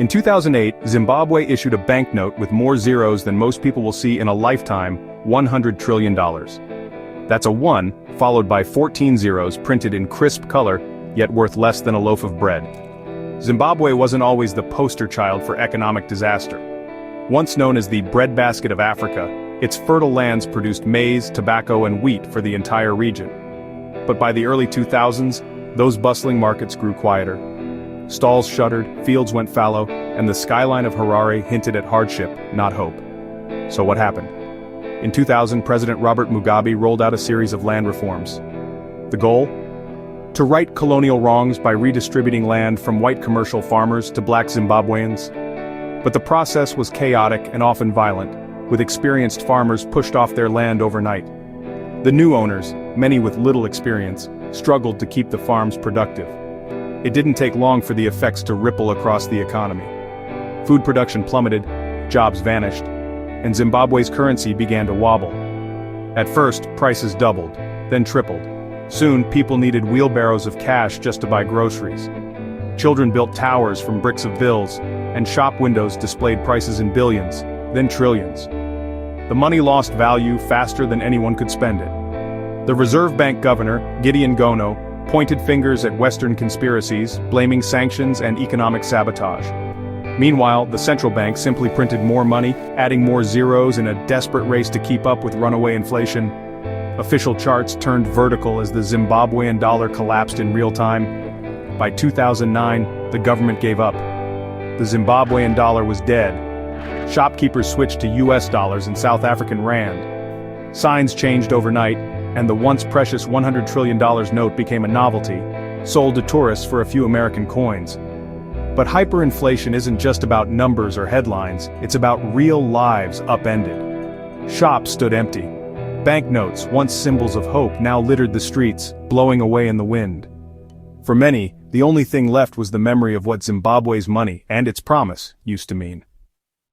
In 2008, Zimbabwe issued a banknote with more zeros than most people will see in a lifetime, $100 trillion. That's a 1, followed by 14 zeros printed in crisp color, yet worth less than a loaf of bread. Zimbabwe wasn't always the poster child for economic disaster. Once known as the breadbasket of Africa, its fertile lands produced maize, tobacco, and wheat for the entire region. But by the early 2000s, those bustling markets grew quieter. Stalls shuttered, fields went fallow, and the skyline of Harare hinted at hardship, not hope. So what happened? In 2000, President Robert Mugabe rolled out a series of land reforms. The goal? To right colonial wrongs by redistributing land from white commercial farmers to black Zimbabweans. But the process was chaotic and often violent, with experienced farmers pushed off their land overnight. The new owners, many with little experience, struggled to keep the farms productive. It didn't take long for the effects to ripple across the economy. Food production plummeted, jobs vanished, and Zimbabwe's currency began to wobble. At first, prices doubled, then tripled. Soon, people needed wheelbarrows of cash just to buy groceries. Children built towers from bricks of bills, and shop windows displayed prices in billions, then trillions. The money lost value faster than anyone could spend it. The Reserve Bank governor, Gideon Gono, pointed fingers at Western conspiracies, blaming sanctions and economic sabotage. Meanwhile, the central bank simply printed more money, adding more zeros in a desperate race to keep up with runaway inflation. Official charts turned vertical as the Zimbabwean dollar collapsed in real time. By 2009, the government gave up. The Zimbabwean dollar was dead. Shopkeepers switched to US dollars and South African rand. Signs changed overnight, and the once precious $100 trillion note became a novelty, sold to tourists for a few American coins. But hyperinflation isn't just about numbers or headlines, it's about real lives upended. Shops stood empty. Banknotes, once symbols of hope, now littered the streets, blowing away in the wind. For many, the only thing left was the memory of what Zimbabwe's money, and its promise, used to mean.